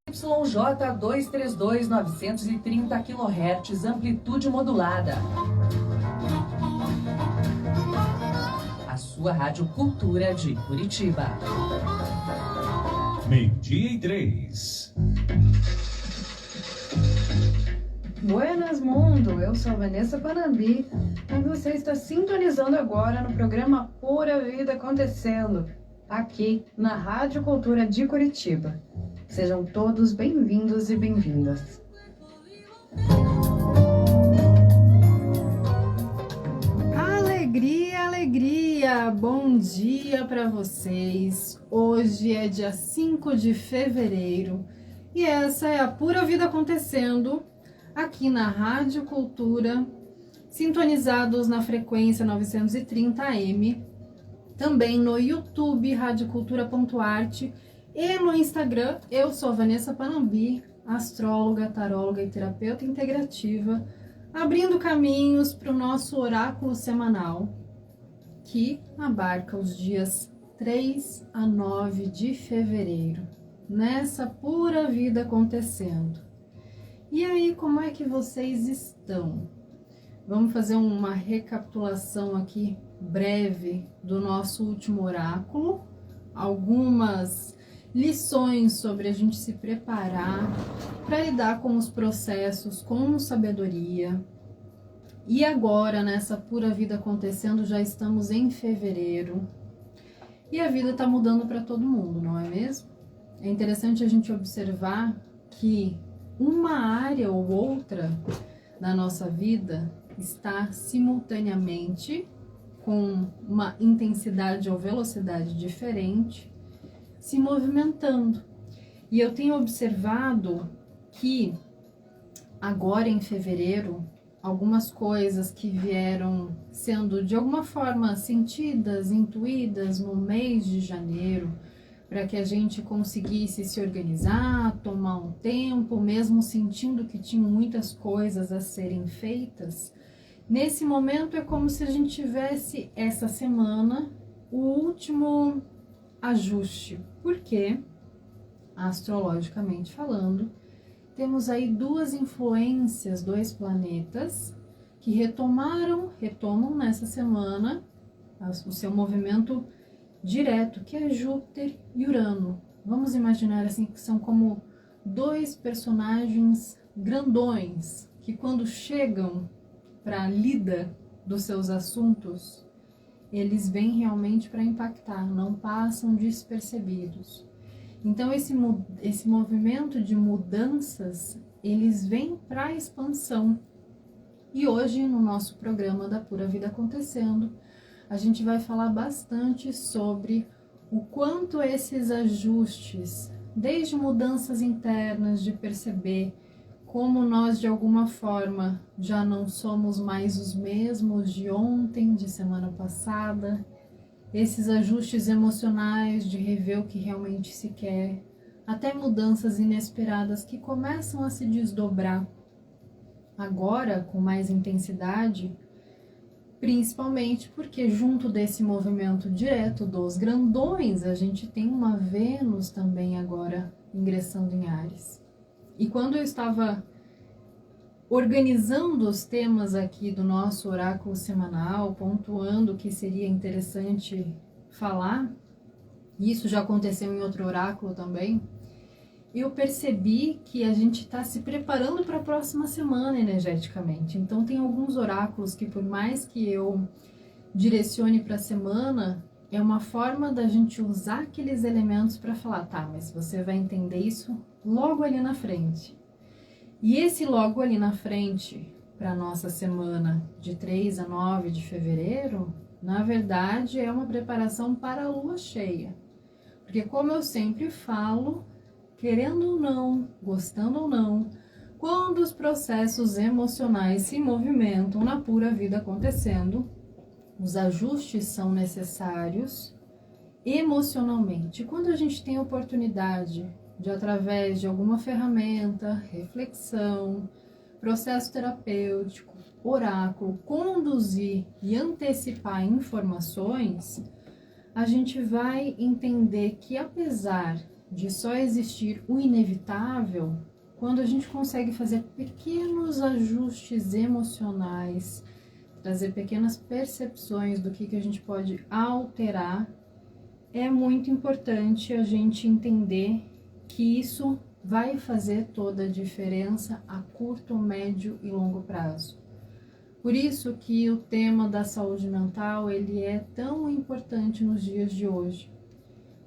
YJ 232 930 kHz, amplitude modulada. A sua Rádio Cultura de Curitiba. 12:03. Buenas Mundo, eu sou a Vanessa Panambi e você está sintonizando agora no programa Pura Vida Acontecendo, aqui na Rádio Cultura de Curitiba. Sejam todos bem-vindos e bem-vindas. Alegria, alegria! Bom dia para vocês! Hoje é dia 5 de fevereiro e essa é a Pura Vida Acontecendo, aqui na Rádio Cultura, sintonizados na frequência 930 AM, também no YouTube, radiocultura.art, e no Instagram. Eu sou Vanessa Panambi, astróloga, taróloga e terapeuta integrativa, abrindo caminhos para o nosso oráculo semanal, que abarca os dias 3 a 9 de fevereiro, nessa pura vida acontecendo. E aí, como é que vocês estão? Vamos fazer uma recapitulação aqui breve do nosso último oráculo, algumas lições sobre a gente se preparar para lidar com os processos com sabedoria. E agora, nessa pura vida acontecendo, já estamos em fevereiro e a vida está mudando para todo mundo, não é mesmo? É interessante a gente observar que uma área ou outra da nossa vida está simultaneamente com uma intensidade ou velocidade diferente se movimentando. E eu tenho observado que agora em fevereiro, algumas coisas que vieram sendo de alguma forma sentidas, intuídas no mês de janeiro, para que a gente conseguisse se organizar, tomar um tempo, mesmo sentindo que tinham muitas coisas a serem feitas. Nesse momento é como se a gente tivesse essa semana o último ajuste, porque, astrologicamente falando, temos aí duas influências, dois planetas que retomam nessa semana o seu movimento direto, que é Júpiter e Urano. Vamos imaginar assim que são como dois personagens grandões que, quando chegam para a lida dos seus assuntos, eles vêm realmente para impactar, não passam despercebidos. Então esse movimento de mudanças, eles vêm para a expansão. E hoje, no nosso programa da Pura Vida Acontecendo, a gente vai falar bastante sobre o quanto esses ajustes, desde mudanças internas, de perceber como nós de alguma forma já não somos mais os mesmos de ontem, de semana passada, esses ajustes emocionais de rever o que realmente se quer, até mudanças inesperadas que começam a se desdobrar agora com mais intensidade, principalmente porque junto desse movimento direto dos grandões, a gente tem uma Vênus também agora ingressando em Áries. E quando eu estava organizando os temas aqui do nosso oráculo semanal, pontuando o que seria interessante falar, isso já aconteceu em outro oráculo também, eu percebi que a gente está se preparando para a próxima semana energeticamente. Então tem alguns oráculos que, por mais que eu direcione para a semana, é uma forma da gente usar aqueles elementos para falar, tá, mas você vai entender isso logo ali na frente. E esse logo ali na frente, para a nossa semana de 3 a 9 de fevereiro, na verdade é uma preparação para a lua cheia. Porque, como eu sempre falo, querendo ou não, gostando ou não, quando os processos emocionais se movimentam na pura vida acontecendo, os ajustes são necessários emocionalmente. Quando a gente tem a oportunidade de, através de alguma ferramenta, reflexão, processo terapêutico, oráculo, conduzir e antecipar informações, a gente vai entender que, apesar de só existir o inevitável quando a gente consegue fazer pequenos ajustes emocionais, trazer pequenas percepções do que a gente pode alterar. É muito importante a gente entender que isso vai fazer toda a diferença a curto, médio e longo prazo. Por isso que o tema da saúde mental ele é tão importante nos dias de hoje.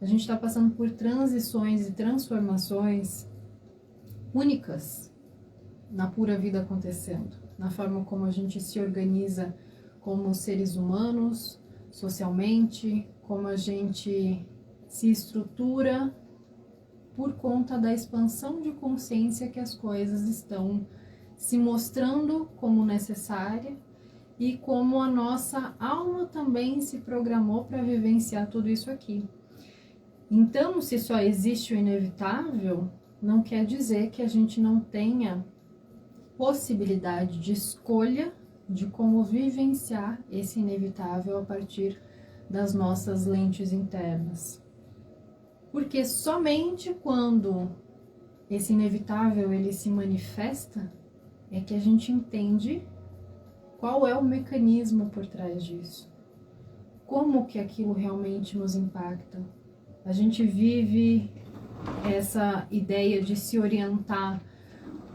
A gente está passando por transições e transformações únicas na pura vida acontecendo, na forma como a gente se organiza como seres humanos, socialmente, como a gente se estrutura por conta da expansão de consciência que as coisas estão se mostrando como necessária e como a nossa alma também se programou para vivenciar tudo isso aqui. Então, se só existe o inevitável, não quer dizer que a gente não tenha possibilidade de escolha de como vivenciar esse inevitável a partir das nossas lentes internas. Porque somente quando esse inevitável ele se manifesta é que a gente entende qual é o mecanismo por trás disso. Como que aquilo realmente nos impacta. A gente vive essa ideia de se orientar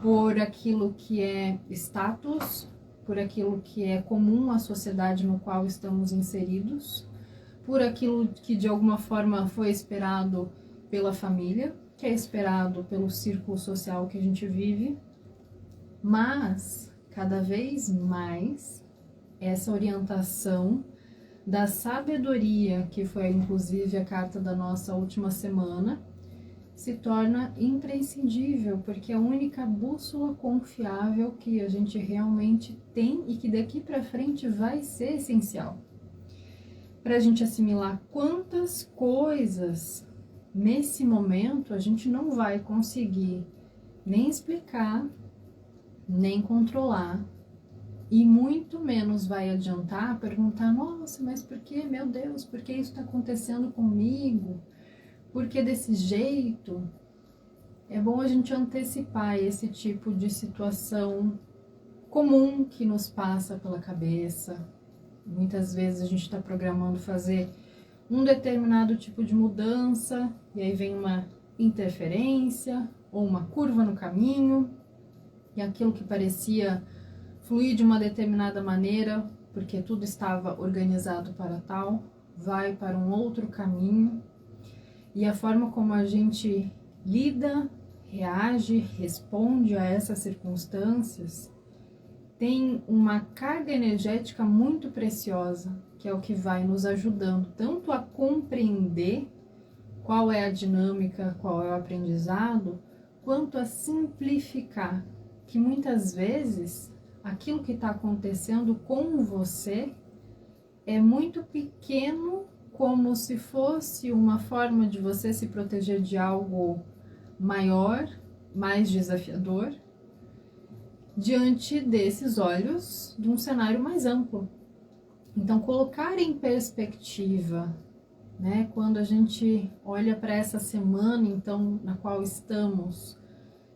por aquilo que é status, por aquilo que é comum à sociedade no qual estamos inseridos, por aquilo que de alguma forma foi esperado pela família, que é esperado pelo círculo social que a gente vive, mas cada vez mais essa orientação da sabedoria, que foi inclusive a carta da nossa última semana, se torna imprescindível, porque é a única bússola confiável que a gente realmente tem e que daqui para frente vai ser essencial. Para a gente assimilar quantas coisas nesse momento a gente não vai conseguir nem explicar, nem controlar, e muito menos vai adiantar perguntar, nossa, mas por que, meu Deus, por que isso está acontecendo comigo? Por que desse jeito? É bom a gente antecipar esse tipo de situação comum que nos passa pela cabeça. Muitas vezes a gente está programando fazer um determinado tipo de mudança, e aí vem uma interferência ou uma curva no caminho, e aquilo que parecia fluir de uma determinada maneira, porque tudo estava organizado para tal, vai para um outro caminho. E a forma como a gente lida, reage, responde a essas circunstâncias tem uma carga energética muito preciosa, que é o que vai nos ajudando tanto a compreender qual é a dinâmica, qual é o aprendizado, quanto a simplificar, que muitas vezes aquilo que está acontecendo com você é muito pequeno, como se fosse uma forma de você se proteger de algo maior, mais desafiador, diante desses olhos de um cenário mais amplo. Então, colocar em perspectiva, né, quando a gente olha para essa semana, então, na qual estamos,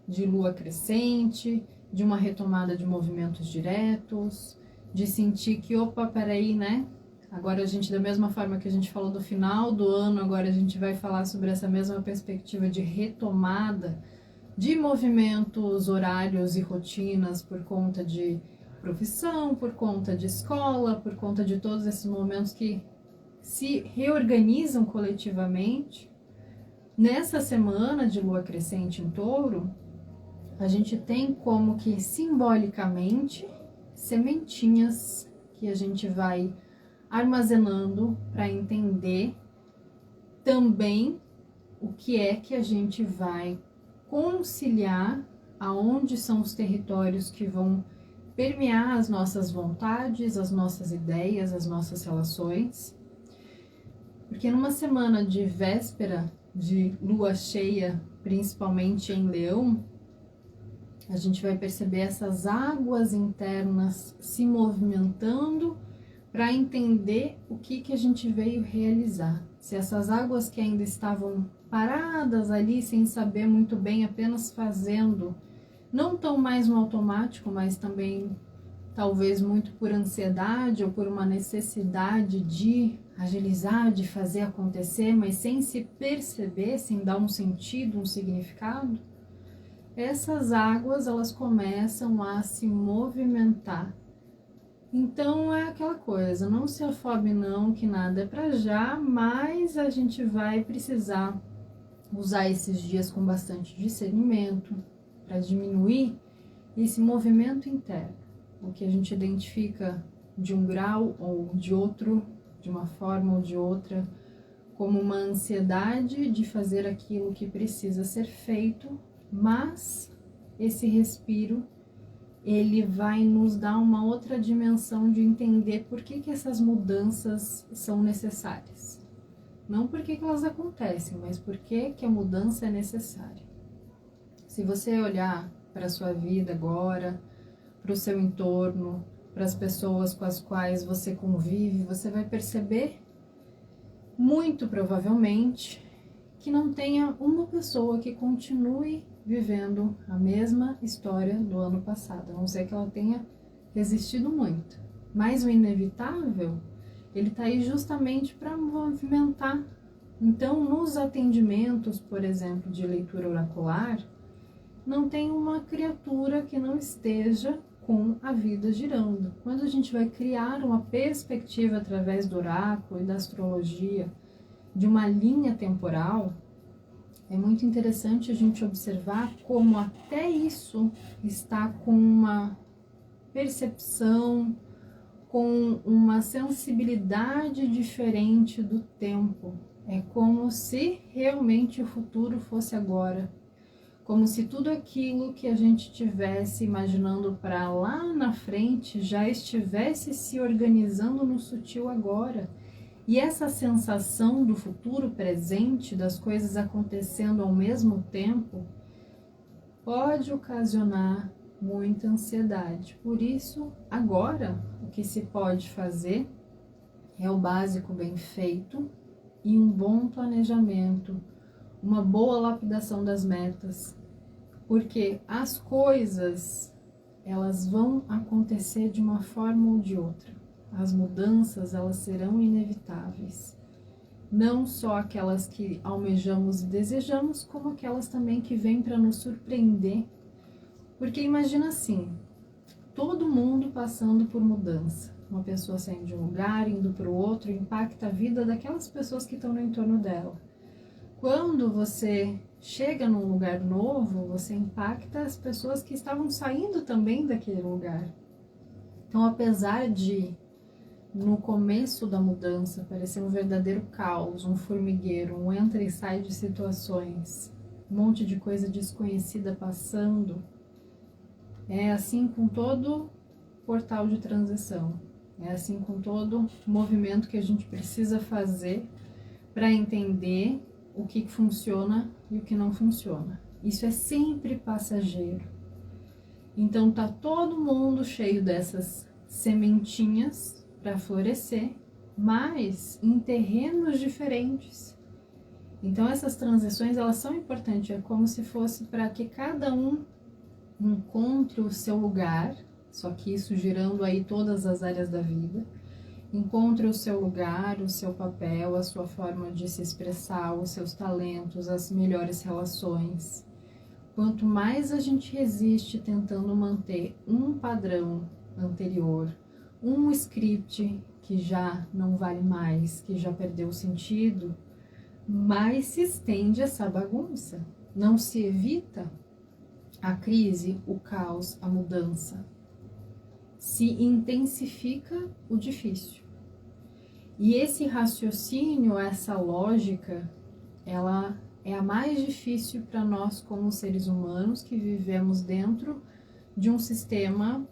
de lua crescente, de uma retomada de movimentos diretos, de sentir que, opa, peraí, né? Agora a gente, da mesma forma que a gente falou do final do ano, agora a gente vai falar sobre essa mesma perspectiva de retomada de movimentos, horários e rotinas por conta de profissão, por conta de escola, por conta de todos esses momentos que se reorganizam coletivamente. Nessa semana de lua crescente em Touro, a gente tem como que simbolicamente sementinhas que a gente vai armazenando para entender também o que é que a gente vai conciliar, aonde são os territórios que vão permear as nossas vontades, as nossas ideias, as nossas relações. Porque numa semana de véspera de lua cheia, principalmente em Leão, a gente vai perceber essas águas internas se movimentando para entender o que a gente veio realizar. Se essas águas que ainda estavam paradas ali sem saber muito bem, apenas fazendo, não tão mais no automático, mas também talvez muito por ansiedade ou por uma necessidade de agilizar, de fazer acontecer, mas sem se perceber, sem dar um sentido, um significado, essas águas elas começam a se movimentar. Então é aquela coisa, não se afobe não, que nada é para já, mas a gente vai precisar usar esses dias com bastante discernimento para diminuir esse movimento interno, o que a gente identifica de um grau ou de outro, de uma forma ou de outra, como uma ansiedade de fazer aquilo que precisa ser feito, mas esse respiro ele vai nos dar uma outra dimensão de entender por que essas mudanças são necessárias. Não por que elas acontecem, mas por que a mudança é necessária. Se você olhar para a sua vida agora, para o seu entorno, para as pessoas com as quais você convive, você vai perceber, muito provavelmente, que não tenha uma pessoa que continue vivendo a mesma história do ano passado, a não ser que ela tenha resistido muito. Mas o inevitável, ele está aí justamente para movimentar. Então, nos atendimentos, por exemplo, de leitura oracular, não tem uma criatura que não esteja com a vida girando. Quando a gente vai criar uma perspectiva através do oráculo e da astrologia de uma linha temporal, é muito interessante a gente observar como até isso está com uma percepção, com uma sensibilidade diferente do tempo. É como se realmente o futuro fosse agora. Como se tudo aquilo que a gente tivesse imaginando para lá na frente já estivesse se organizando no sutil agora. E essa sensação do futuro presente, das coisas acontecendo ao mesmo tempo, pode ocasionar muita ansiedade. Por isso, agora, o que se pode fazer é o básico bem feito e um bom planejamento, uma boa lapidação das metas, porque as coisas, elas vão acontecer de uma forma ou de outra. As mudanças, elas serão inevitáveis. Não só aquelas que almejamos e desejamos, como aquelas também que vêm para nos surpreender. Porque imagina assim, todo mundo passando por mudança. Uma pessoa saindo de um lugar, indo para o outro, impacta a vida daquelas pessoas que estão no entorno dela. Quando você chega num lugar novo, você impacta as pessoas que estavam saindo também daquele lugar. Então, apesar de no começo da mudança parecer um verdadeiro caos, um formigueiro, um entra e sai de situações, um monte de coisa desconhecida passando, é assim com todo portal de transição, é assim com todo movimento que a gente precisa fazer para entender o que funciona e o que não funciona. Isso é sempre passageiro. Então tá todo mundo cheio dessas sementinhas para florescer, mas em terrenos diferentes. Então essas transições, elas são importantes, é como se fosse para que cada um encontre o seu lugar, só que isso girando aí todas as áreas da vida, encontre o seu lugar, o seu papel, a sua forma de se expressar, os seus talentos, as melhores relações. Quanto mais a gente resiste tentando manter um padrão anterior, um script que já não vale mais, que já perdeu o sentido, mais se estende essa bagunça. Não se evita a crise, o caos, a mudança. Se intensifica o difícil. E esse raciocínio, essa lógica, ela é a mais difícil para nós como seres humanos que vivemos dentro de um sistema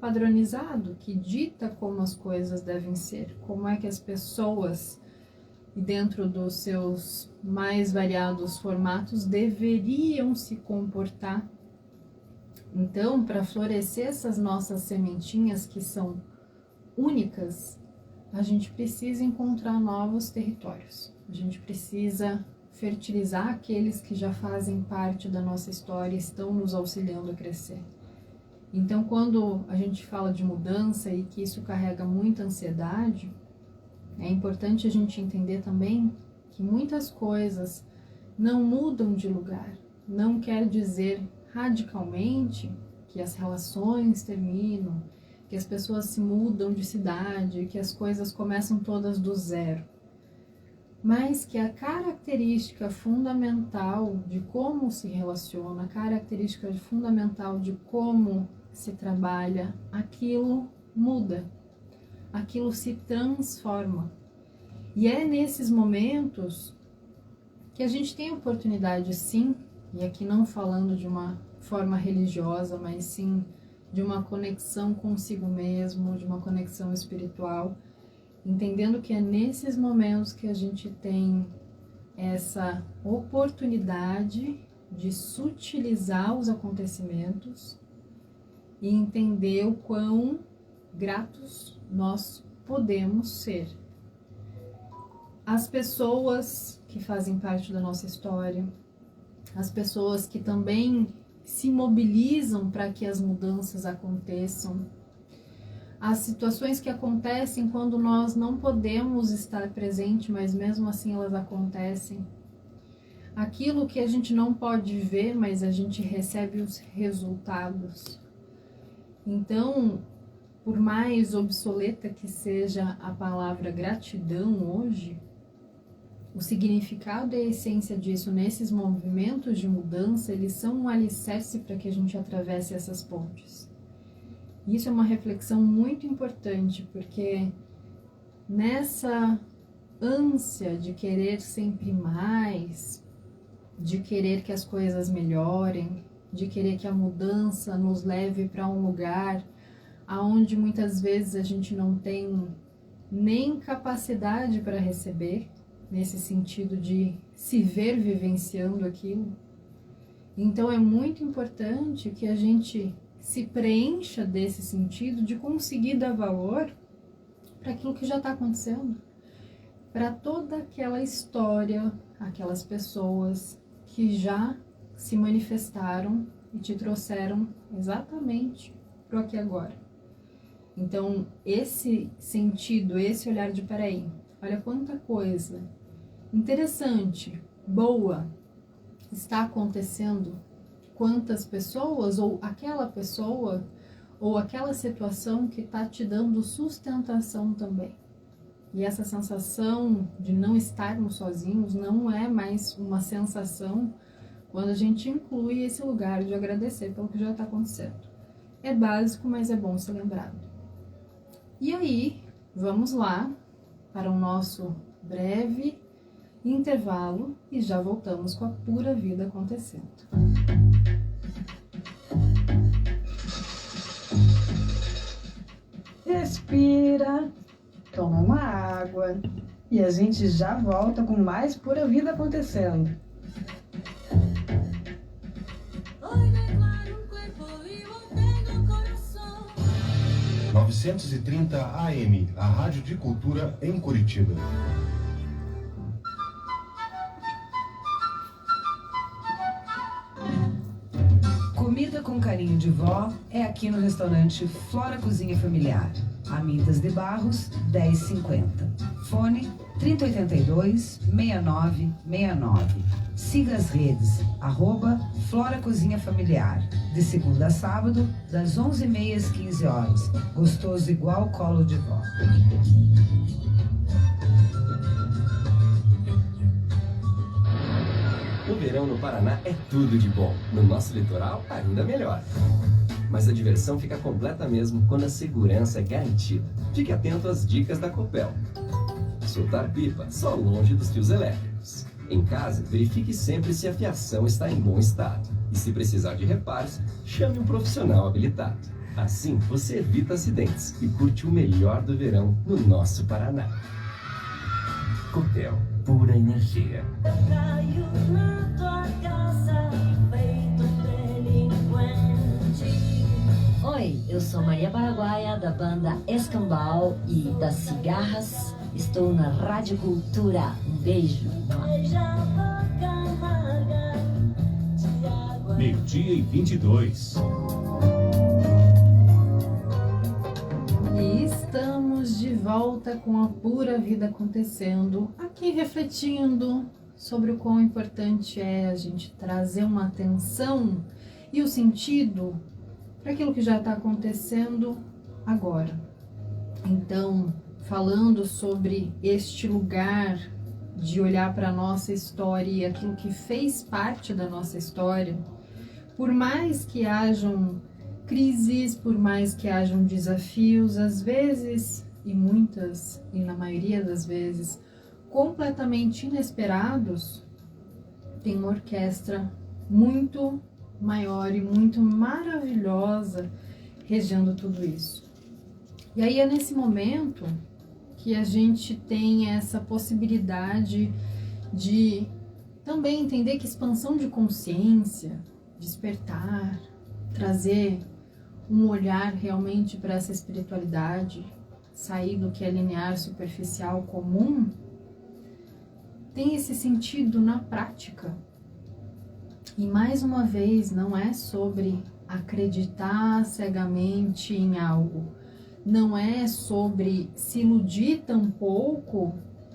padronizado, que dita como as coisas devem ser, como é que as pessoas, dentro dos seus mais variados formatos, deveriam se comportar. Então, para florescer essas nossas sementinhas que são únicas, a gente precisa encontrar novos territórios, a gente precisa fertilizar aqueles que já fazem parte da nossa história e estão nos auxiliando a crescer. Então, quando a gente fala de mudança e que isso carrega muita ansiedade, é importante a gente entender também que muitas coisas não mudam de lugar. Não quer dizer radicalmente que as relações terminam, que as pessoas se mudam de cidade, que as coisas começam todas do zero. Mas que a característica fundamental de como se relaciona, a característica fundamental de como se trabalha, aquilo muda, aquilo se transforma. E é nesses momentos que a gente tem a oportunidade, sim, e aqui não falando de uma forma religiosa, mas sim de uma conexão consigo mesmo, de uma conexão espiritual, entendendo que é nesses momentos que a gente tem essa oportunidade de sutilizar os acontecimentos e entender o quão gratos nós podemos ser. As pessoas que fazem parte da nossa história, as pessoas que também se mobilizam para que as mudanças aconteçam, as situações que acontecem quando nós não podemos estar presente, mas mesmo assim elas acontecem. Aquilo que a gente não pode ver, mas a gente recebe os resultados. Então, por mais obsoleta que seja a palavra gratidão hoje, o significado e a essência disso nesses movimentos de mudança, eles são um alicerce para que a gente atravesse essas pontes. Isso é uma reflexão muito importante, porque nessa ânsia de querer sempre mais, de querer que as coisas melhorem, de querer que a mudança nos leve para um lugar aonde muitas vezes a gente não tem nem capacidade para receber, nesse sentido de se ver vivenciando aquilo. Então é muito importante que a gente se preencha desse sentido de conseguir dar valor para aquilo que já está acontecendo, para toda aquela história, aquelas pessoas que já se manifestaram e te trouxeram exatamente para o aqui e agora. Então, esse sentido, esse olhar de peraí, olha quanta coisa interessante, boa, está acontecendo, quantas pessoas, ou aquela pessoa, ou aquela situação que está te dando sustentação também. E essa sensação de não estarmos sozinhos não é mais uma sensação quando a gente inclui esse lugar de agradecer pelo que já está acontecendo. É básico, mas é bom ser lembrado. E aí, vamos lá para o nosso breve intervalo e já voltamos com a pura vida acontecendo. Respira, toma uma água e a gente já volta com mais pura vida acontecendo. 930 AM, a Rádio de Cultura em Curitiba. Comida com carinho de vó é aqui no restaurante Flora Cozinha Familiar. Amidas de Barros, 1050. Fone 3082-6969. Siga as redes, @Flora Cozinha Familiar. De segunda a sábado, das 11h30 às 15 horas. Gostoso igual colo de vó. O verão no Paraná é tudo de bom. No nosso litoral, ainda melhor. Mas a diversão fica completa mesmo quando a segurança é garantida. Fique atento às dicas da Copel. Soltar pipa só longe dos fios elétricos. Em casa, verifique sempre se a fiação está em bom estado. E se precisar de reparos, chame um profissional habilitado. Assim, você evita acidentes e curte o melhor do verão no nosso Paraná. Copel, pura energia. Eu caio na tua casa, feito delinquente. Oi, eu sou Maria Paraguaia, da banda Escambau e das Cigarras. Estou na Rádio Cultura. Um beijo. Beija 12:22. E estamos de volta com a Pura Vida Acontecendo, aqui refletindo sobre o quão importante é a gente trazer uma atenção e o sentido para aquilo que já está acontecendo agora. Então, falando sobre este lugar de olhar para a nossa história e aquilo que fez parte da nossa história, por mais que hajam crises, por mais que hajam desafios, às vezes, e muitas, e na maioria das vezes, completamente inesperados, tem uma orquestra muito maior e muito maravilhosa regendo tudo isso. E aí é nesse momento que a gente tem essa possibilidade de também entender que expansão de consciência, despertar, trazer um olhar realmente para essa espiritualidade, sair do que é linear, superficial, comum, tem esse sentido na prática. E mais uma vez, não é sobre acreditar cegamente em algo, não é sobre se iludir tampouco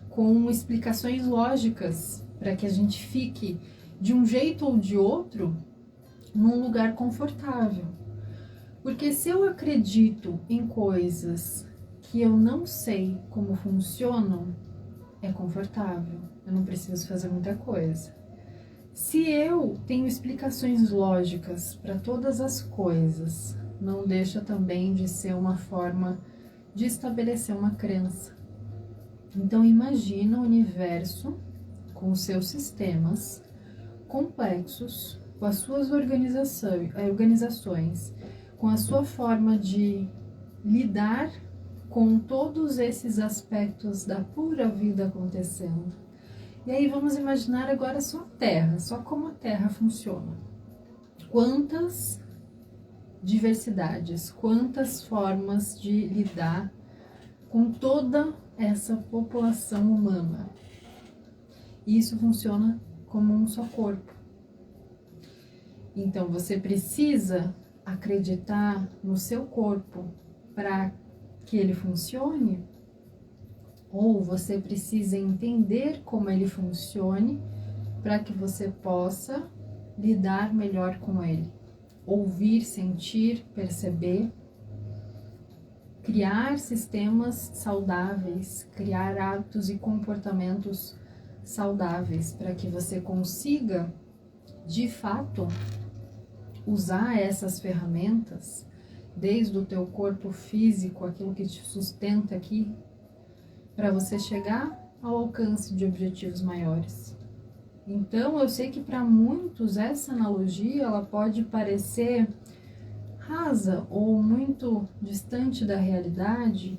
com explicações lógicas para que a gente fique de um jeito ou de outro num lugar confortável. Porque se eu acredito em coisas que eu não sei como funcionam, é confortável, eu não preciso fazer muita coisa. Se eu tenho explicações lógicas para todas as coisas, não deixa também de ser uma forma de estabelecer uma crença. Então imagina o universo com os seus sistemas complexos, com as suas organizações, com a sua forma de lidar com todos esses aspectos da pura vida acontecendo. E aí vamos imaginar agora só a Terra, só como a Terra funciona. Quantas diversidades, quantas formas de lidar com toda essa população humana. E isso funciona como um só corpo. Então você precisa acreditar no seu corpo para que ele funcione? Ou você precisa entender como ele funcione para que você possa lidar melhor com ele? Ouvir, sentir, perceber, criar sistemas saudáveis, criar hábitos e comportamentos saudáveis para que você consiga, de fato, usar essas ferramentas, desde o teu corpo físico, aquilo que te sustenta aqui, para você chegar ao alcance de objetivos maiores. Então, eu sei que para muitos essa analogia ela pode parecer rasa ou muito distante da realidade,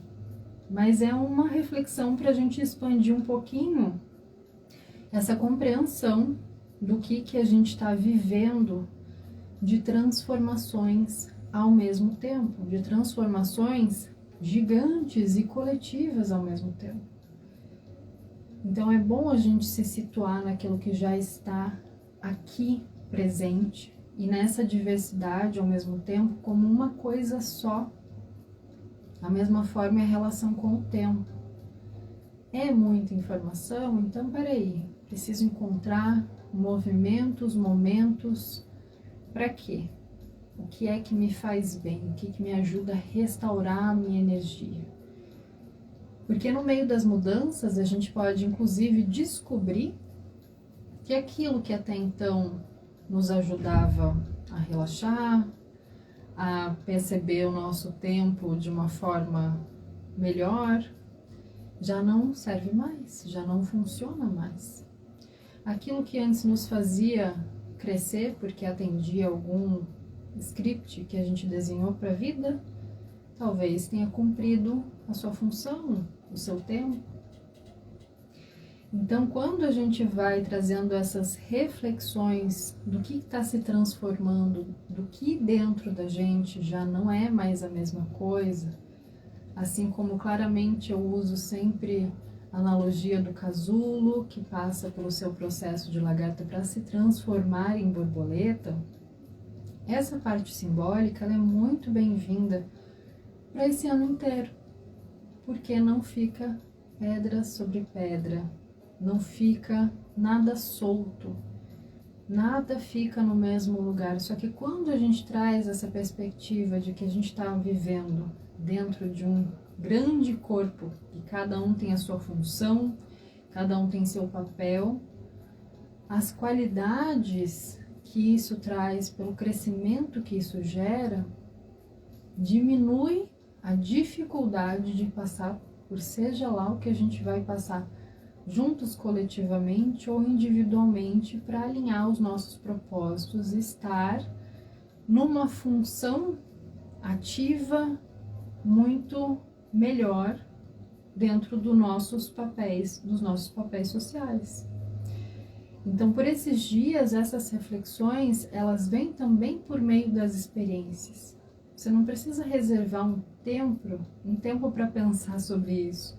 mas é uma reflexão para a gente expandir um pouquinho essa compreensão do que a gente está vivendo de transformações ao mesmo tempo, de transformações gigantes e coletivas ao mesmo tempo. Então é bom a gente se situar naquilo que já está aqui presente e nessa diversidade ao mesmo tempo como uma coisa só. Da mesma forma é a relação com o tempo. É muita informação, então peraí, preciso encontrar movimentos, momentos, para quê? O que é que me faz bem? O que me ajuda a restaurar a minha energia? Porque no meio das mudanças a gente pode inclusive descobrir que aquilo que até então nos ajudava a relaxar, a perceber o nosso tempo de uma forma melhor, já não serve mais, já não funciona mais. Aquilo que antes nos fazia crescer porque atendia algum script que a gente desenhou para a vida, talvez tenha cumprido a sua função, o seu tempo. Então, quando a gente vai trazendo essas reflexões do que está se transformando, do que dentro da gente já não é mais a mesma coisa, assim como claramente eu uso sempre a analogia do casulo, que passa pelo seu processo de lagarta para se transformar em borboleta, essa parte simbólica ela é muito bem-vinda para esse ano inteiro, porque não fica pedra sobre pedra, não fica nada solto, nada fica no mesmo lugar. Só que quando a gente traz essa perspectiva de que a gente está vivendo dentro de um grande corpo e cada um tem a sua função, cada um tem seu papel, as qualidades que isso traz, pelo crescimento que isso gera, diminui a dificuldade de passar por seja lá o que a gente vai passar, juntos coletivamente ou individualmente, para alinhar os nossos propósitos e estar numa função ativa muito melhor dentro dos nossos papéis sociais. Então, por esses dias, essas reflexões, elas vêm também por meio das experiências. Você não precisa reservar um tempo para pensar sobre isso.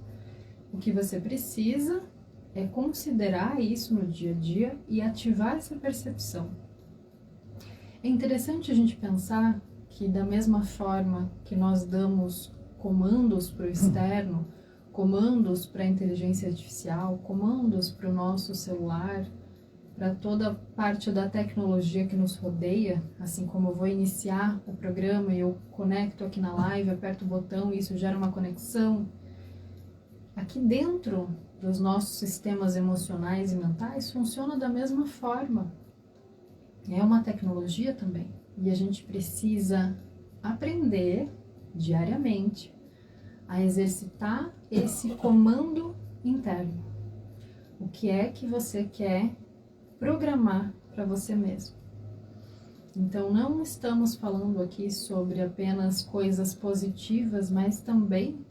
O que você precisa é considerar isso no dia a dia e ativar essa percepção. É interessante a gente pensar que, da mesma forma que nós damos comandos para o externo, comandos para a inteligência artificial, comandos para o nosso celular, para toda parte da tecnologia que nos rodeia, assim como eu vou iniciar o programa e eu conecto aqui na live, aperto o botão e isso gera uma conexão. Aqui dentro dos nossos sistemas emocionais e mentais funciona da mesma forma. É uma tecnologia também. E a gente precisa aprender diariamente a exercitar esse comando interno. O que é que você quer programar para você mesmo? Então, não estamos falando aqui sobre apenas coisas positivas, mas também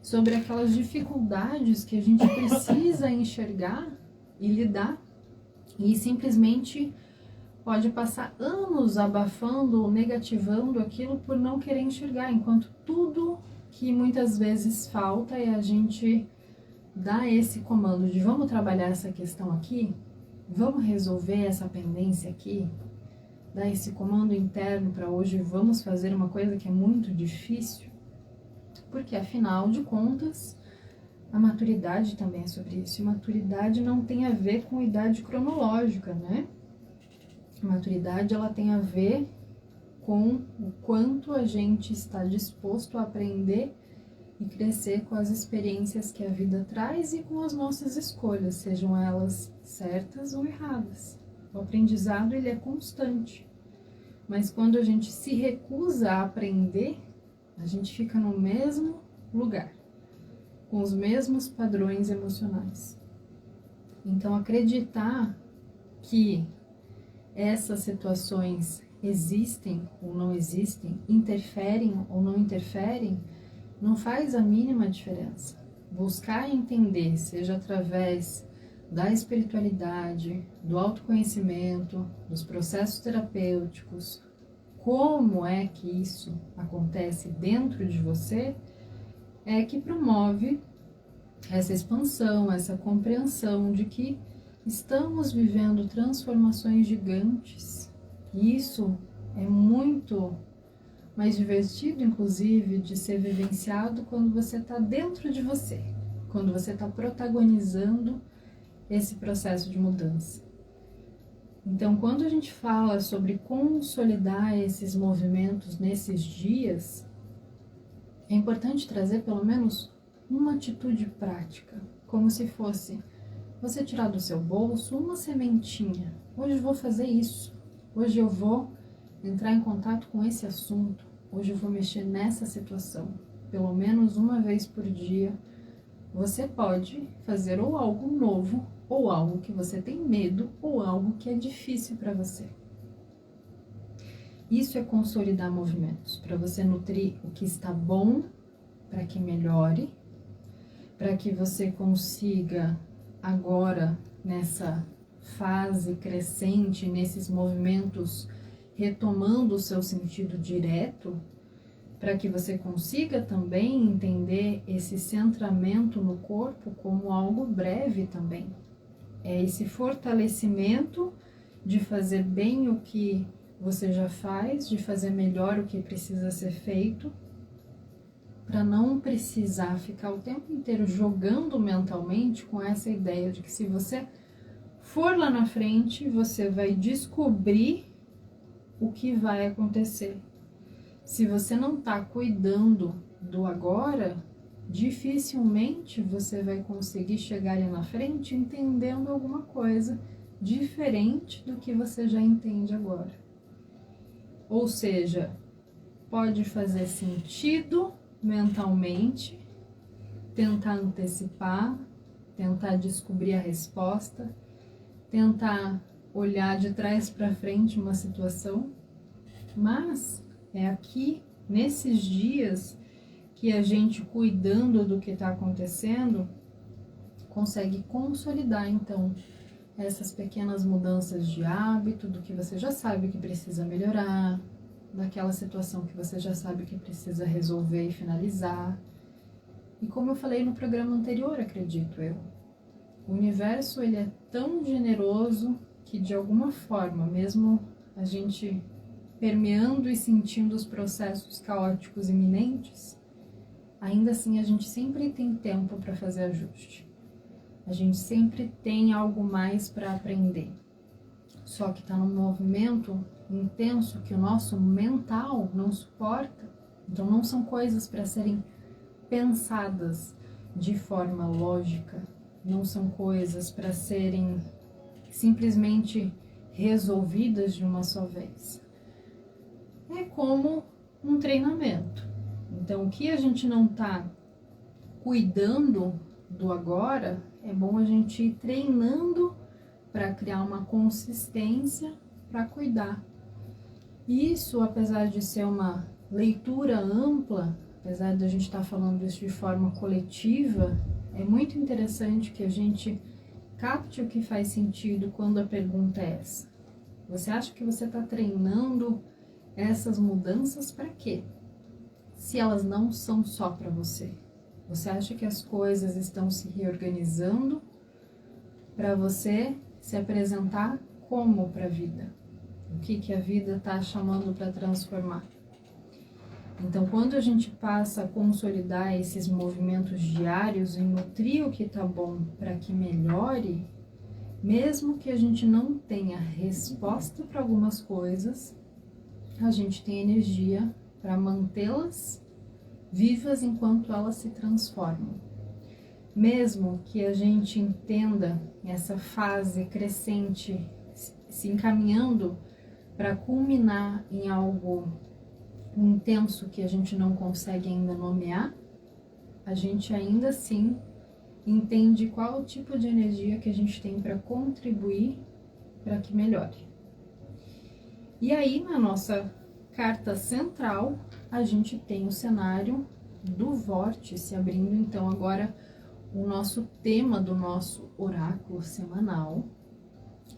sobre aquelas dificuldades que a gente precisa enxergar e lidar, e simplesmente pode passar anos abafando ou negativando aquilo por não querer enxergar, enquanto tudo que muitas vezes falta é a gente dar esse comando de vamos trabalhar essa questão aqui, vamos resolver essa pendência aqui, dar esse comando interno para hoje, vamos fazer uma coisa que é muito difícil, porque afinal de contas a maturidade também é sobre isso. E maturidade não tem a ver com idade cronológica, né? A maturidade ela tem a ver com o quanto a gente está disposto a aprender e crescer com as experiências que a vida traz e com as nossas escolhas, sejam elas certas ou erradas. O aprendizado ele é constante, mas quando a gente se recusa a aprender, a gente fica no mesmo lugar, com os mesmos padrões emocionais. Então, acreditar que essas situações existem ou não existem, interferem ou não interferem, não faz a mínima diferença. Buscar entender, seja através da espiritualidade, do autoconhecimento, dos processos terapêuticos, como é que isso acontece dentro de você, é que promove essa expansão, essa compreensão de que estamos vivendo transformações gigantes. E isso é muito mais divertido, inclusive, de ser vivenciado quando você está dentro de você, quando você está protagonizando esse processo de mudança. Então, quando a gente fala sobre consolidar esses movimentos nesses dias, é importante trazer pelo menos uma atitude prática, como se fosse você tirar do seu bolso uma sementinha. Hoje eu vou fazer isso, hoje eu vou entrar em contato com esse assunto, hoje eu vou mexer nessa situação. Pelo menos uma vez por dia, você pode fazer ou algo novo, ou algo que você tem medo, ou algo que é difícil para você. Isso é consolidar movimentos, para você nutrir o que está bom, para que melhore, para que você consiga agora, nessa fase crescente, nesses movimentos, retomando o seu sentido direto, para que você consiga também entender esse centramento no corpo como algo breve também. É esse fortalecimento de fazer bem o que você já faz, de fazer melhor o que precisa ser feito, para não precisar ficar o tempo inteiro jogando mentalmente com essa ideia de que se você for lá na frente, você vai descobrir o que vai acontecer. Se você não está cuidando do agora, dificilmente você vai conseguir chegar ali na frente entendendo alguma coisa diferente do que você já entende agora. Ou seja, pode fazer sentido mentalmente, tentar antecipar, tentar descobrir a resposta, tentar olhar de trás para frente uma situação, mas é aqui, nesses dias, que a gente, cuidando do que está acontecendo, consegue consolidar, então, essas pequenas mudanças de hábito, do que você já sabe que precisa melhorar, daquela situação que você já sabe que precisa resolver e finalizar. E como eu falei no programa anterior, acredito eu, o universo ele é tão generoso que de alguma forma, mesmo a gente permeando e sentindo os processos caóticos iminentes, ainda assim a gente sempre tem tempo para fazer ajuste. A gente sempre tem algo mais para aprender. Só que está num movimento intenso que o nosso mental não suporta. Então não são coisas para serem pensadas de forma lógica. Não são coisas para serem simplesmente resolvidas de uma só vez. É como um treinamento. Então, o que a gente não está cuidando do agora, é bom a gente ir treinando para criar uma consistência para cuidar. Isso, apesar de ser uma leitura ampla, apesar de a gente estar falando isso de forma coletiva, é muito interessante que a gente capte o que faz sentido quando a pergunta é essa. Você acha que você está treinando essas mudanças para quê? Se elas não são só para você. Você acha que as coisas estão se reorganizando para você se apresentar como para a vida? O que a vida está chamando para transformar? Então, quando a gente passa a consolidar esses movimentos diários e nutrir o que está bom para que melhore, mesmo que a gente não tenha resposta para algumas coisas, a gente tem energia para mantê-las vivas enquanto elas se transformam. Mesmo que a gente entenda essa fase crescente se encaminhando para culminar em algo intenso que a gente não consegue ainda nomear, a gente ainda assim entende qual o tipo de energia que a gente tem para contribuir para que melhore. E aí, na nossa carta central, a gente tem o cenário do vórtice abrindo, então, agora o nosso tema do nosso oráculo semanal.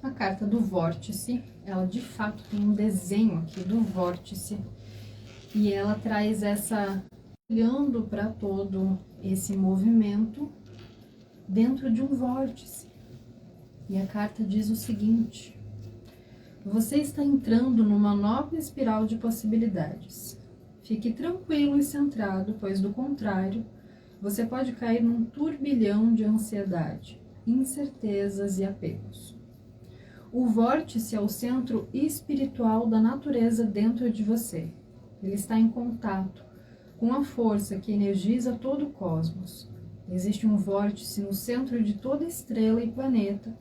A carta do vórtice, ela de fato tem um desenho aqui do vórtice e ela traz essa, olhando para todo esse movimento dentro de um vórtice. E a carta diz o seguinte: você está entrando numa nova espiral de possibilidades. Fique tranquilo e centrado, pois do contrário, você pode cair num turbilhão de ansiedade, incertezas e apegos. O vórtice é o centro espiritual da natureza dentro de você. Ele está em contato com a força que energiza todo o cosmos. Existe um vórtice no centro de toda estrela e planeta,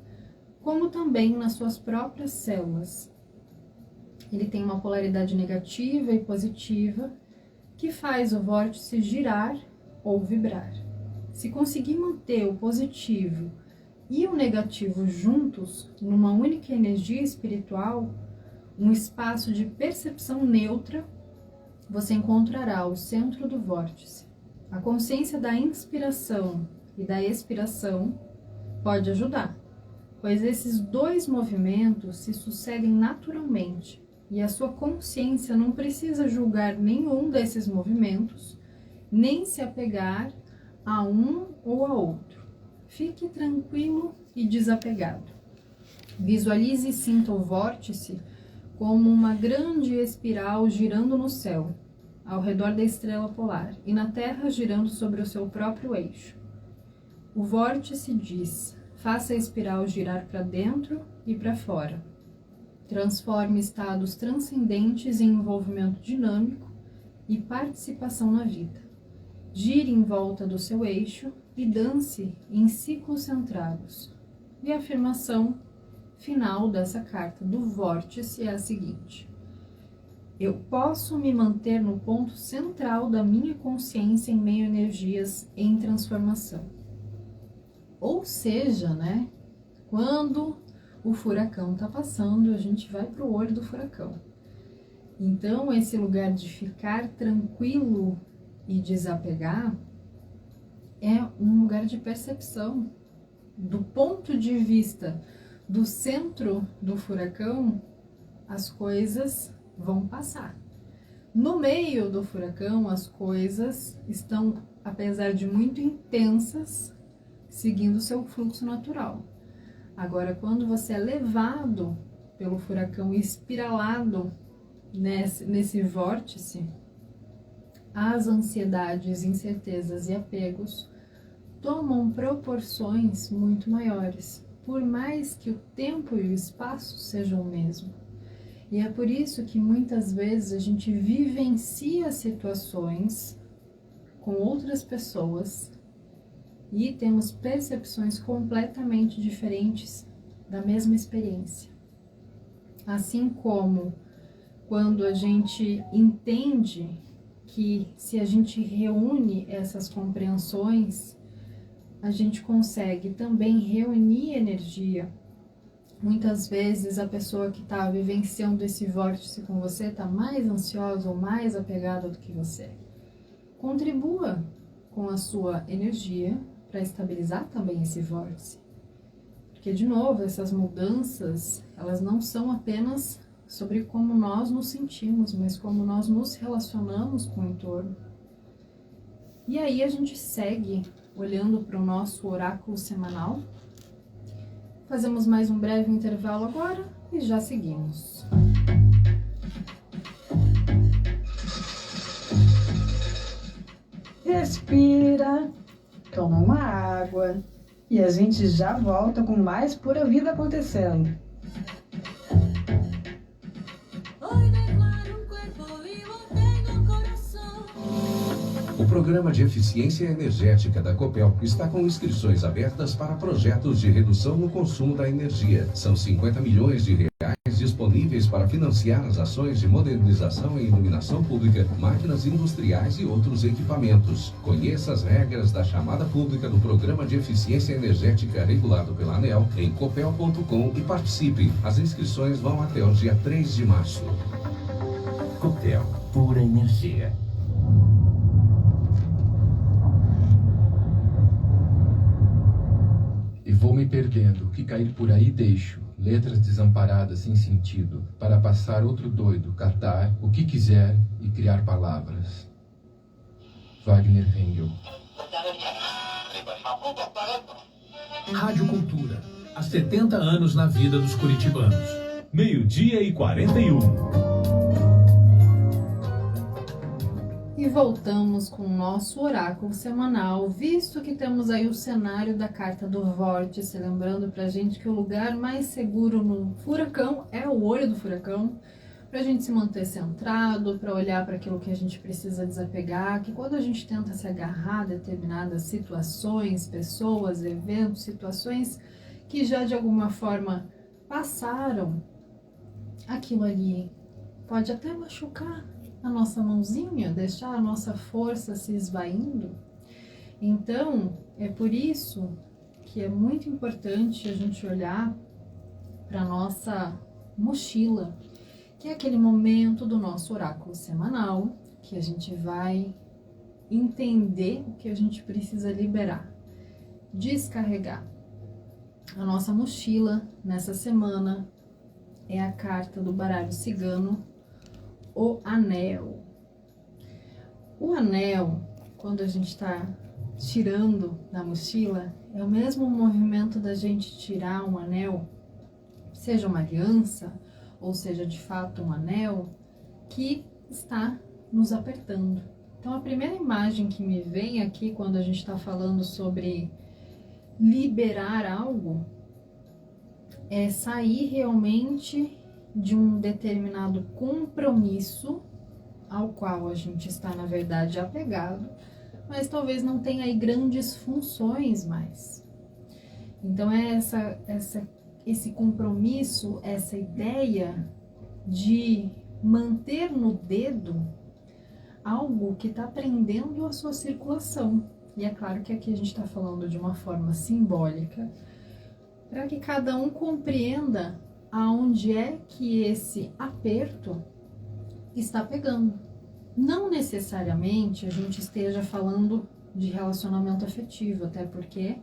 como também nas suas próprias células. Ele tem uma polaridade negativa e positiva, que faz o vórtice girar ou vibrar. Se conseguir manter o positivo e o negativo juntos numa única energia espiritual, um espaço de percepção neutra, você encontrará o centro do vórtice. A consciência da inspiração e da expiração pode ajudar, pois esses dois movimentos se sucedem naturalmente e a sua consciência não precisa julgar nenhum desses movimentos, nem se apegar a um ou a outro. Fique tranquilo e desapegado. Visualize e sinta o vórtice como uma grande espiral girando no céu, ao redor da estrela polar, e na Terra girando sobre o seu próprio eixo. O vórtice diz: faça a espiral girar para dentro e para fora. Transforme estados transcendentes em envolvimento dinâmico e participação na vida. Gire em volta do seu eixo e dance em ciclos centrados. E a afirmação final dessa carta do vórtice é a seguinte: eu posso me manter no ponto central da minha consciência em meio a energias em transformação. Ou seja, né, quando o furacão está passando, a gente vai para o olho do furacão. Então, esse lugar de ficar tranquilo e desapegar é um lugar de percepção. Do ponto de vista do centro do furacão, as coisas vão passar. No meio do furacão, as coisas estão, apesar de muito intensas, seguindo seu fluxo natural. Agora, quando você é levado pelo furacão e espiralado nesse vórtice, as ansiedades, incertezas e apegos tomam proporções muito maiores, por mais que o tempo e o espaço sejam o mesmo. E é por isso que muitas vezes a gente vivencia situações com outras pessoas e temos percepções completamente diferentes da mesma experiência. Assim como quando a gente entende que se a gente reúne essas compreensões, a gente consegue também reunir energia. Muitas vezes a pessoa que está vivenciando esse vórtice com você está mais ansiosa ou mais apegada do que você. Contribua com a sua energia para estabilizar também esse vórtice. Porque, de novo, essas mudanças, elas não são apenas sobre como nós nos sentimos, mas como nós nos relacionamos com o entorno. E aí a gente segue olhando para o nosso oráculo semanal. Fazemos mais um breve intervalo agora e já seguimos. Respira, toma uma água e a gente já volta com mais Pura Vida acontecendo. O programa de eficiência energética da Copel está com inscrições abertas para projetos de redução no consumo da energia. São 50 milhões de reais disponíveis para financiar as ações de modernização em iluminação pública, máquinas industriais e outros equipamentos. Conheça as regras da chamada pública do Programa de Eficiência Energética regulado pela ANEEL em copel.com e participe. As inscrições vão até o dia 3 de março. Copel, pura energia. E vou me perdendo, que cair por aí deixo, letras desamparadas sem sentido, para passar outro doido, catar o que quiser e criar palavras. Wagner Engel. Rádio Cultura, há 70 anos na vida dos curitibanos. 12:41. E voltamos com o nosso oráculo semanal, visto que temos aí o cenário da carta do vórtice, lembrando pra gente que o lugar mais seguro no furacão é o olho do furacão, pra gente se manter centrado, pra olhar para aquilo que a gente precisa desapegar, que quando a gente tenta se agarrar a determinadas situações, pessoas, eventos, situações que já de alguma forma passaram, aquilo ali pode até machucar a nossa mãozinha, deixar a nossa força se esvaindo. Então, é por isso que é muito importante a gente olhar para a nossa mochila, que é aquele momento do nosso oráculo semanal, que a gente vai entender o que a gente precisa liberar, descarregar. A nossa mochila nessa semana é a carta do baralho cigano, o anel. O anel, quando a gente está tirando da mochila, é o mesmo movimento da gente tirar um anel, seja uma aliança ou seja, de fato um anel, que está nos apertando. Então, a primeira imagem que me vem aqui quando a gente está falando sobre liberar algo é sair realmente de um determinado compromisso ao qual a gente está, na verdade, apegado, mas talvez não tenha aí grandes funções mais. Então, é esse compromisso, essa ideia de manter no dedo algo que está prendendo a sua circulação. E é claro que aqui a gente está falando de uma forma simbólica, para que cada um compreenda aonde é que esse aperto está pegando. Não necessariamente a gente esteja falando de relacionamento afetivo, até porque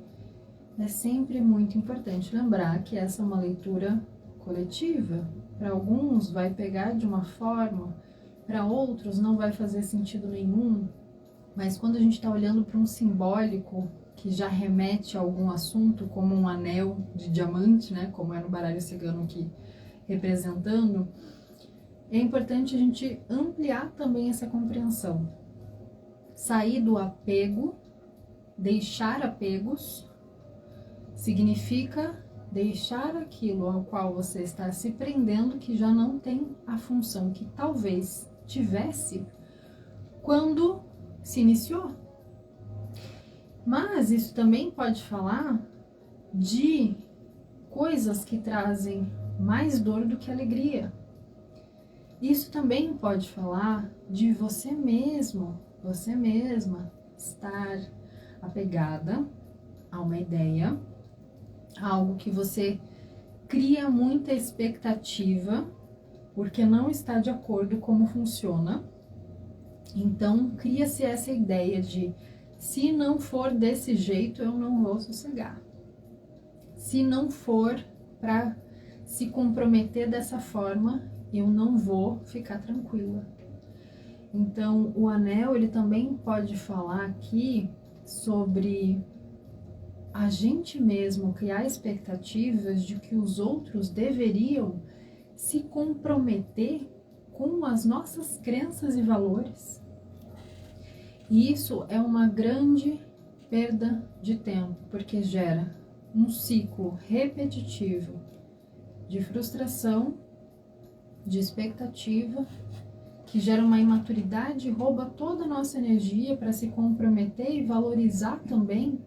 é sempre muito importante lembrar que essa é uma leitura coletiva. Para alguns vai pegar de uma forma, para outros não vai fazer sentido nenhum, mas quando a gente está olhando para um simbólico que já remete a algum assunto, como um anel de diamante, né, como é no baralho cigano aqui representando, é importante a gente ampliar também essa compreensão. Sair do apego, deixar apegos, significa deixar aquilo ao qual você está se prendendo que já não tem a função que talvez tivesse quando se iniciou. Mas isso também pode falar de coisas que trazem mais dor do que alegria. Isso também pode falar de você mesmo, você mesma estar apegada a uma ideia, algo que você cria muita expectativa, porque não está de acordo como funciona. Então, cria-se essa ideia de, se não for desse jeito, eu não vou sossegar. Se não for para se comprometer dessa forma, eu não vou ficar tranquila. Então, o anel, ele também pode falar aqui sobre a gente mesmo criar expectativas de que os outros deveriam se comprometer com as nossas crenças e valores. E isso é uma grande perda de tempo, porque gera um ciclo repetitivo de frustração, de expectativa, que gera uma imaturidade e rouba toda a nossa energia para se comprometer e valorizar também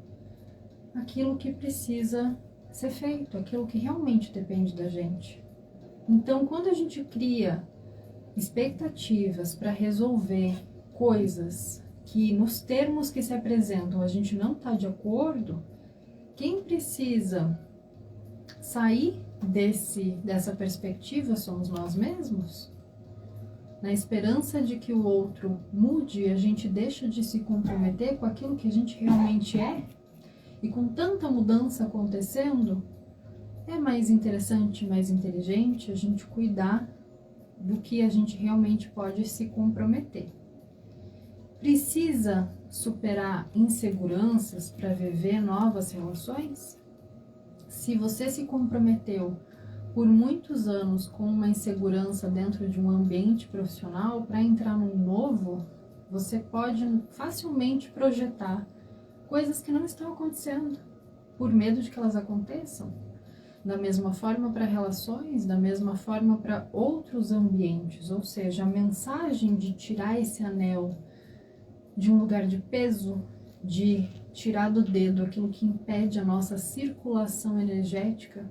aquilo que precisa ser feito, aquilo que realmente depende da gente. Então, quando a gente cria expectativas para resolver coisas que nos termos que se apresentam a gente não está de acordo, quem precisa sair dessa perspectiva somos nós mesmos. Na esperança de que o outro mude, a gente deixa de se comprometer com aquilo que a gente realmente é. E com tanta mudança acontecendo, é mais interessante, mais inteligente a gente cuidar do que a gente realmente pode se comprometer. Precisa superar inseguranças para viver novas relações? Se você se comprometeu por muitos anos com uma insegurança dentro de um ambiente profissional, para entrar num novo, você pode facilmente projetar coisas que não estão acontecendo, por medo de que elas aconteçam. Da mesma forma para relações, da mesma forma para outros ambientes. Ou seja, a mensagem de tirar esse anel de um lugar de peso, de tirar do dedo aquilo que impede a nossa circulação energética,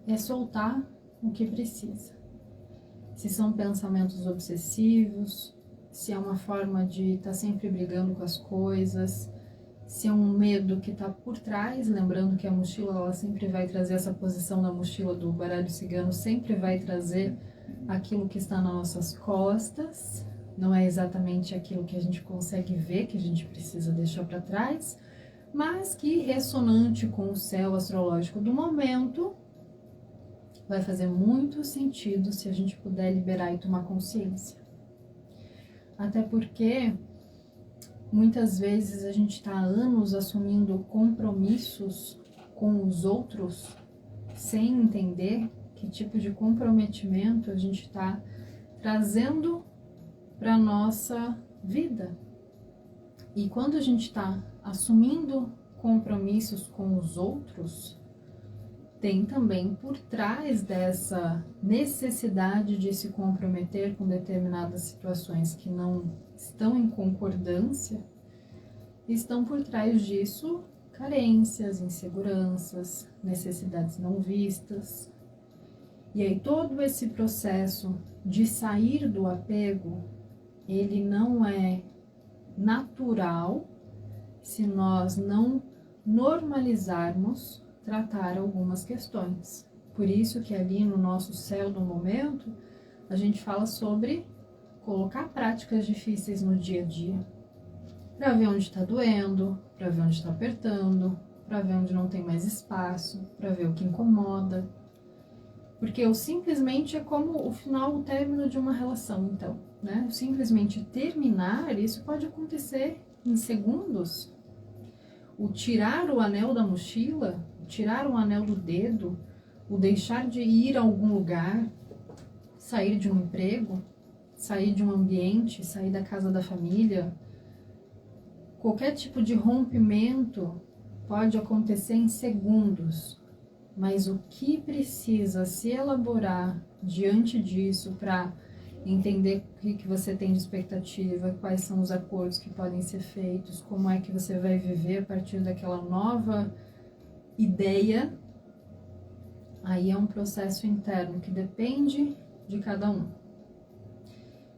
é soltar o que precisa. Se são pensamentos obsessivos, se é uma forma de estar sempre brigando com as coisas, se é um medo que está por trás, lembrando que a mochila ela sempre vai trazer essa posição da mochila do baralho cigano, sempre vai trazer aquilo que está nas nossas costas, não é exatamente aquilo que a gente consegue ver, que a gente precisa deixar para trás, mas que ressonante com o céu astrológico do momento, vai fazer muito sentido se a gente puder liberar e tomar consciência. Até porque muitas vezes a gente está há anos assumindo compromissos com os outros sem entender que tipo de comprometimento a gente está trazendo para a nossa vida. E quando a gente está assumindo compromissos com os outros, tem também por trás dessa necessidade de se comprometer com determinadas situações que não estão em concordância, estão por trás disso carências, inseguranças, necessidades não vistas. E aí todo esse processo de sair do apego, ele não é natural se nós não normalizarmos tratar algumas questões. Por isso que ali no nosso céu do momento, a gente fala sobre colocar práticas difíceis no dia a dia. Para ver onde está doendo, para ver onde está apertando, para ver onde não tem mais espaço, para ver o que incomoda. Porque o simplesmente é como o final, o término de uma relação, então, né? Simplesmente terminar, isso pode acontecer em segundos. O tirar o anel da mochila, tirar o anel do dedo, o deixar de ir a algum lugar, sair de um emprego, sair de um ambiente, sair da casa da família, qualquer tipo de rompimento pode acontecer em segundos, mas o que precisa se elaborar diante disso para entender o que você tem de expectativa, quais são os acordos que podem ser feitos, como é que você vai viver a partir daquela nova ideia, aí é um processo interno que depende de cada um.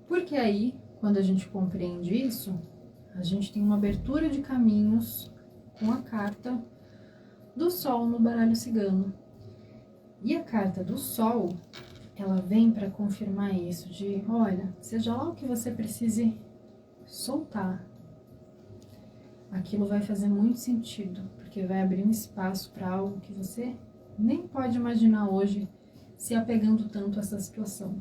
Porque aí, quando a gente compreende isso, a gente tem uma abertura de caminhos com a carta do Sol no baralho cigano. E a carta do Sol, ela vem para confirmar isso, de, olha, seja lá o que você precise soltar, aquilo vai fazer muito sentido, porque vai abrir um espaço para algo que você nem pode imaginar hoje se apegando tanto a essa situação.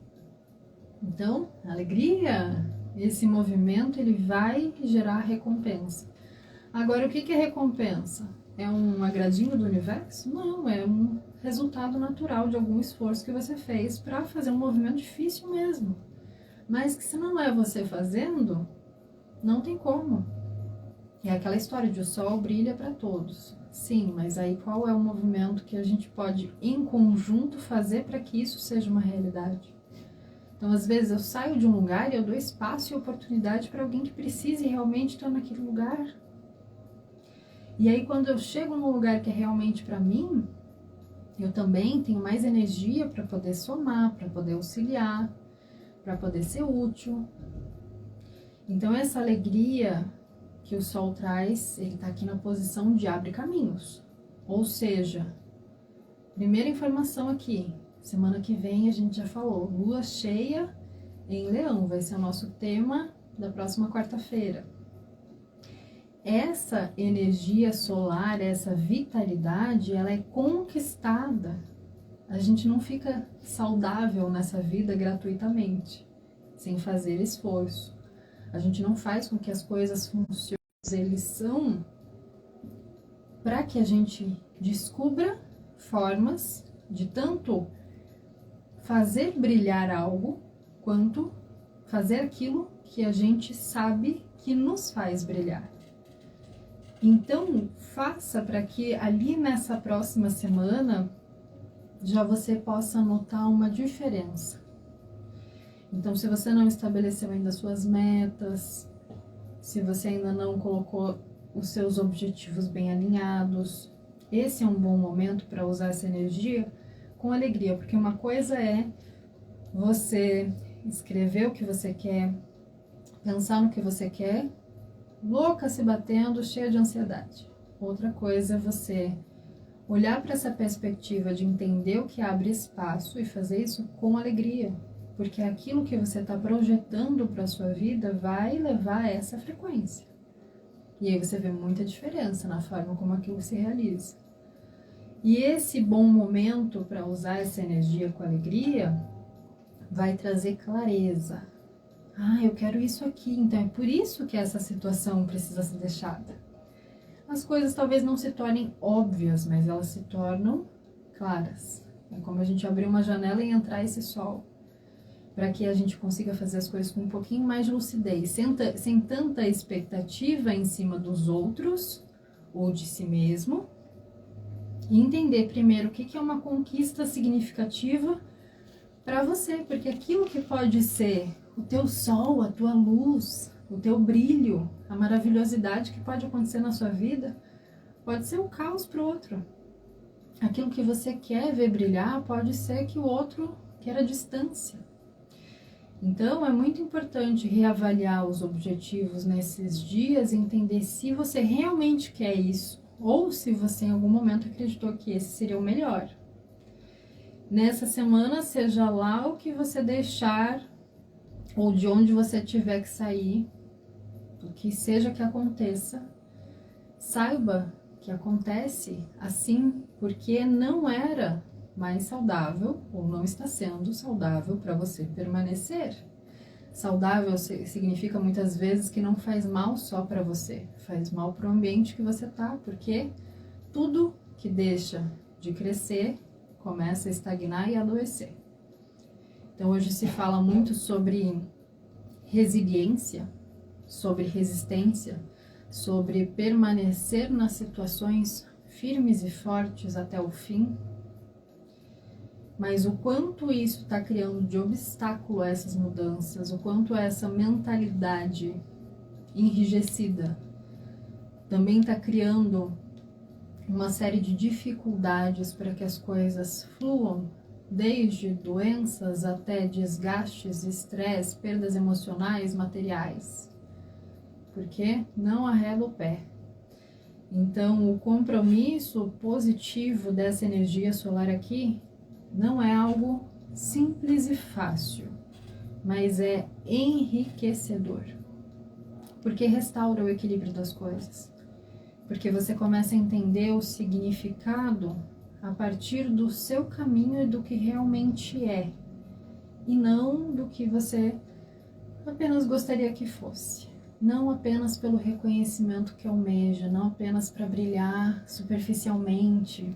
Então, alegria, esse movimento, ele vai gerar recompensa. Agora, o que é recompensa? É um agradinho do universo? Não, é um resultado natural de algum esforço que você fez para fazer um movimento difícil mesmo. Mas que se não é você fazendo, não tem como. É aquela história de o sol brilha para todos. Sim, mas aí qual é o movimento que a gente pode, em conjunto, fazer para que isso seja uma realidade? Então, às vezes, eu saio de um lugar e eu dou espaço e oportunidade para alguém que precise realmente estar naquele lugar. E aí, quando eu chego num lugar que é realmente para mim, eu também tenho mais energia para poder somar, para poder auxiliar, para poder ser útil. Então, essa alegria que o Sol traz, ele está aqui na posição de abre caminhos. Ou seja, primeira informação aqui, semana que vem a gente já falou, lua cheia em Leão, vai ser o nosso tema da próxima quarta-feira. Essa energia solar, essa vitalidade, ela é conquistada. A gente não fica saudável nessa vida gratuitamente, sem fazer esforço. A gente não faz com que as coisas funcionem. Eles são para que a gente descubra formas de tanto fazer brilhar algo, quanto fazer aquilo que a gente sabe que nos faz brilhar. Então, faça para que ali nessa próxima semana já você possa notar uma diferença. Então, se você não estabeleceu ainda suas metas, se você ainda não colocou os seus objetivos bem alinhados, esse é um bom momento para usar essa energia com alegria, porque uma coisa é você escrever o que você quer, pensar no que você quer, louca se batendo, cheia de ansiedade. Outra coisa é você olhar para essa perspectiva de entender o que abre espaço e fazer isso com alegria, porque aquilo que você está projetando para a sua vida vai levar a essa frequência. E aí você vê muita diferença na forma como aquilo se realiza. E esse bom momento para usar essa energia com alegria vai trazer clareza. Ah, eu quero isso aqui, então é por isso que essa situação precisa ser deixada. As coisas talvez não se tornem óbvias, mas elas se tornam claras. É como a gente abrir uma janela e entrar esse sol, para que a gente consiga fazer as coisas com um pouquinho mais de lucidez, sem tanta expectativa em cima dos outros ou de si mesmo, e entender primeiro o que é uma conquista significativa para você, porque aquilo que pode ser o teu sol, a tua luz, o teu brilho, a maravilhosidade que pode acontecer na sua vida, pode ser o caos para o outro. Aquilo que você quer ver brilhar pode ser que o outro queira distância. Então, é muito importante reavaliar os objetivos nesses dias e entender se você realmente quer isso ou se você em algum momento acreditou que esse seria o melhor. Nessa semana, seja lá o que você deixar ou de onde você tiver que sair, o que seja que aconteça, saiba que acontece assim porque não era mais saudável ou não está sendo saudável para você permanecer. Saudável significa muitas vezes que não faz mal só para você, faz mal para o ambiente que você tá, porque tudo que deixa de crescer começa a estagnar e adoecer. Então hoje se fala muito sobre resiliência, sobre resistência, sobre permanecer nas situações firmes e fortes até o fim. Mas o quanto isso está criando de obstáculo a essas mudanças, o quanto essa mentalidade enrijecida também está criando uma série de dificuldades para que as coisas fluam, desde doenças até desgastes, estresse, perdas emocionais, materiais. Porque não arreda o pé. Então, o compromisso positivo dessa energia solar aqui não é algo simples e fácil, mas é enriquecedor. Porque restaura o equilíbrio das coisas. Porque você começa a entender o significado a partir do seu caminho e do que realmente é, e não do que você apenas gostaria que fosse. Não apenas pelo reconhecimento que almeja, não apenas para brilhar superficialmente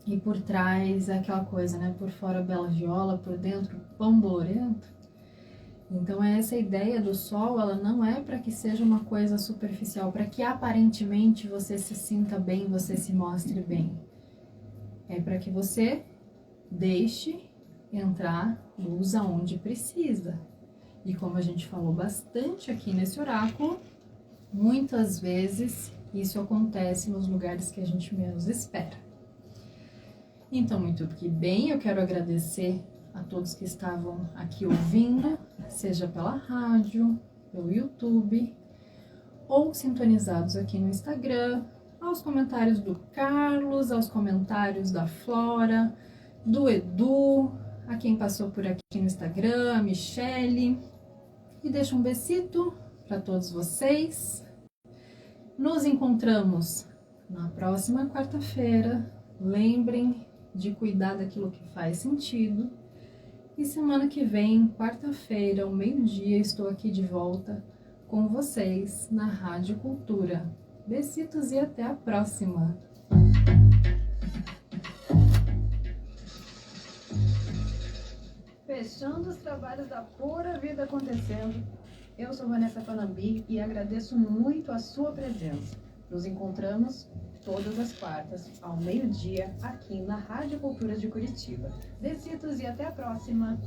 e por trás é aquela coisa, né? Por fora bela viola, por dentro pão bolorento. Então essa ideia do sol, ela não é para que seja uma coisa superficial, para que aparentemente você se sinta bem, você se mostre bem. É para que você deixe entrar luz aonde precisa. E como a gente falou bastante aqui nesse oráculo, muitas vezes isso acontece nos lugares que a gente menos espera. Então, muito que bem, eu quero agradecer a todos que estavam aqui ouvindo, seja pela rádio, pelo YouTube, ou sintonizados aqui no Instagram, aos comentários do Carlos, aos comentários da Flora, do Edu, a quem passou por aqui no Instagram, a Michele. E deixo um besito para todos vocês. Nos encontramos na próxima quarta-feira. Lembrem de cuidar daquilo que faz sentido. E semana que vem, quarta-feira, ao meio-dia, estou aqui de volta com vocês na Rádio Cultura. Besitos e até a próxima! Fechando os trabalhos da Pura Vida Acontecendo, eu sou Vanessa Panambi e agradeço muito a sua presença. Nos encontramos todas as quartas, ao meio-dia, aqui na Rádio Cultura de Curitiba. Besitos e até a próxima!